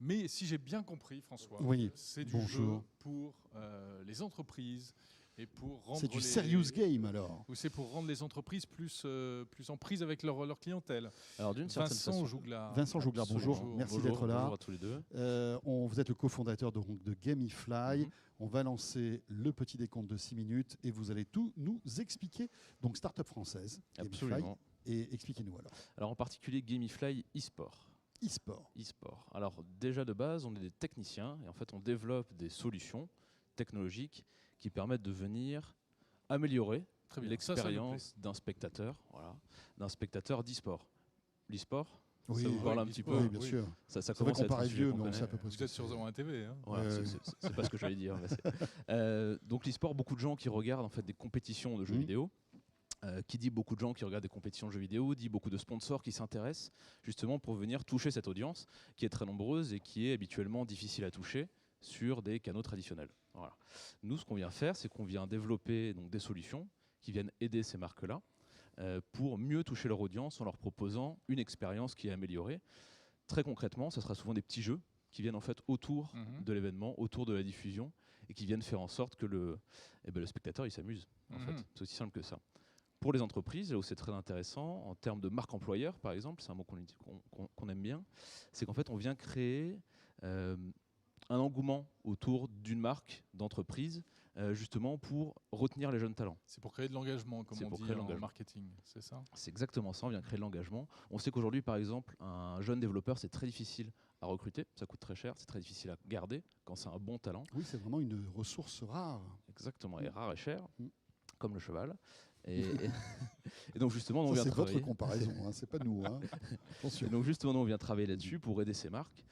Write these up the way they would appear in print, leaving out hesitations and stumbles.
Mais si j'ai bien compris, François, Oui, c'est du bonjour. jeu pour les entreprises et pour rendre C'est du serious game alors. Ou c'est pour rendre les entreprises plus en prise avec leur clientèle. Alors d'une certaine Vincent façon. Jouglar. Vincent Jouglar, bonjour. Merci d'être là. Bonjour à tous les deux. Vous êtes le cofondateur de Gamify. Mhm. On va lancer le petit décompte de 6 minutes et vous allez tout nous expliquer. Donc, start-up française, Gamify. Absolument. Et expliquez-nous alors. Alors en particulier Gamify e-sport. E-sport. E-sport. Alors déjà de base, on est des techniciens et en fait on développe des solutions technologiques qui permettent de venir améliorer l'expérience d'un spectateur, d'un spectateur d'e-sport. L'e-sport, Oui, ça vous parle un petit peu. Oui, bien sûr. Ça C'est vrai commence qu'on à être un paraît sujet vieux, qu'on mais on connaît. sait à peu près ce Vous que êtes sur 01 TV. Hein. Voilà, c'est pas ce que j'allais dire. Mais donc l'e-sport, beaucoup de gens qui regardent en fait des compétitions de jeux vidéo. Qui dit beaucoup de gens qui regardent des compétitions de jeux vidéo, dit beaucoup de sponsors qui s'intéressent justement pour venir toucher cette audience qui est très nombreuse et qui est habituellement difficile à toucher sur des canaux traditionnels. Voilà. Nous, ce qu'on vient faire, c'est qu'on vient développer donc, des solutions qui viennent aider ces marques-là pour mieux toucher leur audience en leur proposant une expérience qui est améliorée. Très concrètement, ce sera souvent des petits jeux qui viennent en fait autour de l'événement, autour de la diffusion et qui viennent faire en sorte que le spectateur il s'amuse. En fait. C'est aussi simple que ça. Pour les entreprises, là où c'est très intéressant, en termes de marque employeur, par exemple, c'est un mot qu'on aime bien, c'est qu'en fait, on vient créer un engouement autour d'une marque d'entreprise, justement pour retenir les jeunes talents. C'est pour créer de l'engagement, comme on dit en marketing, c'est ça ? C'est exactement ça, on vient créer de l'engagement. On sait qu'aujourd'hui, par exemple, un jeune développeur, c'est très difficile à recruter, ça coûte très cher, c'est très difficile à garder quand c'est un bon talent. Oui, c'est vraiment une ressource rare. Exactement, et rare et cher. Comme le cheval. Et donc justement, on ça, vient c'est travailler. votre comparaison, hein, c'est pas nous. Hein. Et donc justement, on vient travailler là-dessus pour aider ces marques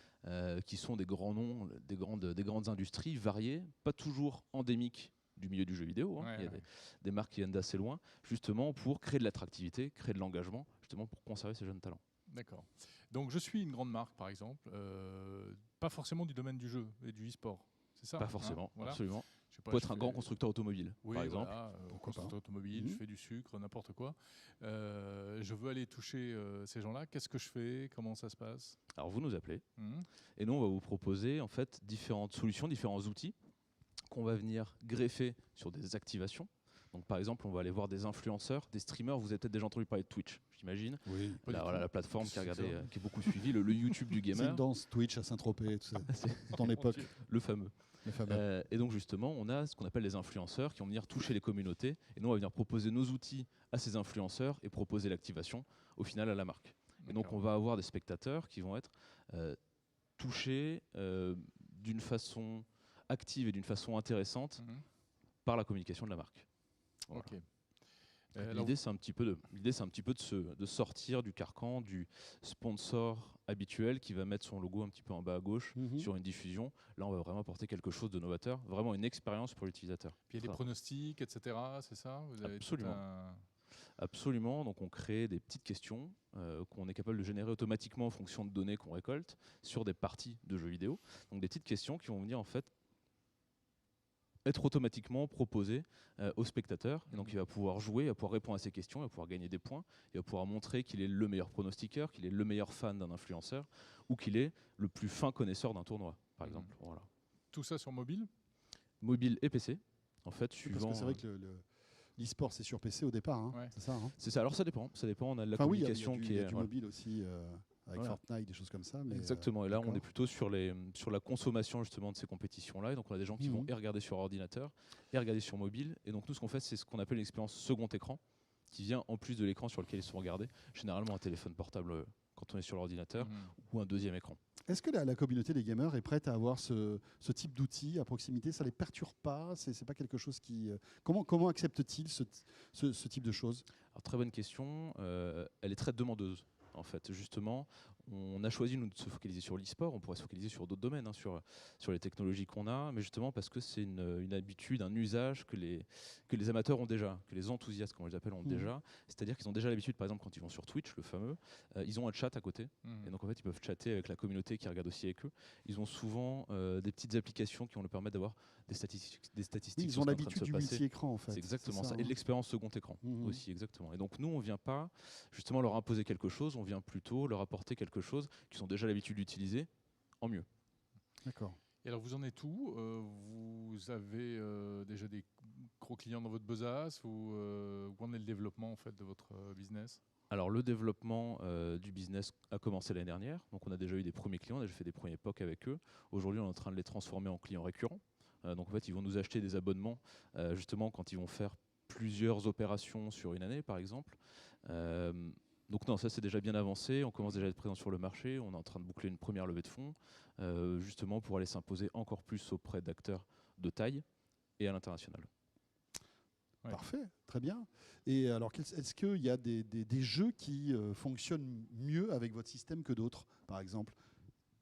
qui sont des grands noms, des grandes industries variées, pas toujours endémiques du milieu du jeu vidéo. Hein. Il y a des marques qui viennent d'assez loin, justement pour créer de l'attractivité, créer de l'engagement, justement pour conserver ces jeunes talents. D'accord. Donc je suis une grande marque, par exemple, pas forcément du domaine du jeu et du e-sport. C'est ça ? Pas forcément, voilà. Absolument. Vous pouvez être un grand constructeur automobile, par exemple. Constructeur automobile, je fais du sucre, n'importe quoi. Je veux aller toucher ces gens-là. Qu'est-ce que je fais ? Comment ça se passe ? Alors vous nous appelez et nous on va vous proposer en fait différentes solutions, différents outils qu'on va venir greffer sur des activations. Donc, par exemple, on va aller voir des influenceurs, des streamers. Vous avez peut-être déjà entendu parler de Twitch, j'imagine. Oui. La plateforme qui est beaucoup suivie, le YouTube du gamer. C'est une danse Twitch à Saint-Tropez, tout ça. Ton époque. Le fameux. Et donc, justement, on a ce qu'on appelle les influenceurs qui vont venir toucher les communautés. Et nous, on va venir proposer nos outils à ces influenceurs et proposer l'activation, au final, à la marque. Et donc, on va avoir des spectateurs qui vont être touchés d'une façon active et d'une façon intéressante par la communication de la marque. Voilà. Okay. L'idée, c'est un petit peu de sortir du carcan du sponsor habituel qui va mettre son logo un petit peu en bas à gauche sur une diffusion. Là, on va vraiment apporter quelque chose de novateur, vraiment une expérience pour l'utilisateur. Puis il y a des pronostics, etc. C'est ça ? Vous avez Absolument. Donc, on crée des petites questions qu'on est capable de générer automatiquement en fonction de données qu'on récolte sur des parties de jeux vidéo. Donc, des petites questions qui vont venir en fait être automatiquement proposé au spectateur. Et donc, il va pouvoir jouer, il va pouvoir répondre à ces questions, il va pouvoir gagner des points, il va pouvoir montrer qu'il est le meilleur pronostiqueur, qu'il est le meilleur fan d'un influenceur ou qu'il est le plus fin connaisseur d'un tournoi, par exemple. Voilà. Tout ça sur mobile ? Mobile et PC, en fait, suivant... Parce que c'est vrai que l'e-sport, c'est sur PC au départ, hein. C'est ça, hein. C'est ça. Alors, ça dépend. On a de la communication qui est... Il y a du mobile aussi... avec Fortnite, des choses comme ça. Mais exactement, et là on est plutôt sur la consommation justement de ces compétitions-là, et donc on a des gens qui vont et regarder sur ordinateur, et regarder sur mobile, et donc nous ce qu'on fait c'est ce qu'on appelle l'expérience second écran, qui vient en plus de l'écran sur lequel ils sont regardés, généralement un téléphone portable quand on est sur l'ordinateur, ou un deuxième écran. Est-ce que la communauté des gamers est prête à avoir ce type d'outils à proximité ? Ça ne les perturbe pas ? C'est pas quelque chose qui... Comment acceptent-ils ce type de choses ? Alors très bonne question, elle est très demandeuse. En fait, justement, on a choisi nous, de se focaliser sur l'e-sport. On pourrait se focaliser sur d'autres domaines, hein, sur les technologies qu'on a, mais justement parce que c'est une habitude, un usage que les amateurs ont déjà, que les enthousiastes, comme on les appelle, ont déjà. C'est-à-dire qu'ils ont déjà l'habitude, par exemple, quand ils vont sur Twitch, le fameux, ils ont un chat à côté. Et donc, en fait, ils peuvent chatter avec la communauté qui regarde aussi avec eux. Ils ont souvent des petites applications qui vont leur permettre d'avoir des statistiques. Oui, ils ont l'habitude du multi-écran, en fait. C'est exactement ça. Et de l'expérience second écran aussi, exactement. Et donc, nous, on ne vient pas justement leur imposer quelque chose, on vient plutôt leur apporter quelque chose qu'ils ont déjà l'habitude d'utiliser en mieux. D'accord. Et alors, vous en êtes où? Vous avez déjà des gros clients dans votre besace ou où en est le développement en fait, de votre business? Alors le développement du business a commencé l'année dernière, donc on a déjà eu des premiers clients, on a déjà fait des premiers POC avec eux. Aujourd'hui, on est en train de les transformer en clients récurrents. Donc en fait, ils vont nous acheter des abonnements justement quand ils vont faire plusieurs opérations sur une année, par exemple. Euh, donc non, ça c'est déjà bien avancé, on commence déjà à être présent sur le marché, on est en train de boucler une première levée de fonds, justement pour aller s'imposer encore plus auprès d'acteurs de taille et à l'international. Ouais. Parfait, très bien. Et alors, est-ce qu'il y a des jeux qui fonctionnent mieux avec votre système que d'autres, par exemple?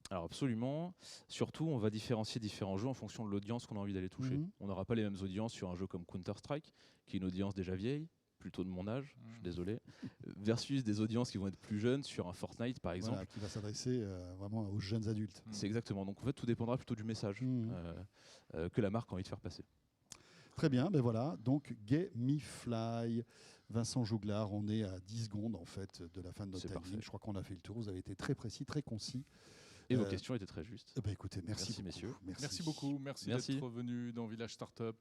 Alors absolument. Surtout, on va différencier différents jeux en fonction de l'audience qu'on a envie d'aller toucher. Mhm. On n'aura pas les mêmes audiences sur un jeu comme Counter-Strike, qui est une audience déjà vieille, plutôt de mon âge, je suis désolé, versus des audiences qui vont être plus jeunes sur un Fortnite, par exemple. Voilà, qui va s'adresser vraiment aux jeunes adultes. C'est exactement. Donc en fait, tout dépendra plutôt du message Mhm. que la marque a envie de faire passer. Très bien, ben voilà, donc Gamifly. Vincent Jouglard, on est à 10 secondes en fait de la fin de notre C'est timing. parfait. Je crois qu'on a fait le tour. Vous avez été très précis, très concis. Et vos questions étaient très justes. Ben écoutez, merci beaucoup. messieurs. Merci beaucoup. Merci Merci. d'être venu dans Village Startup.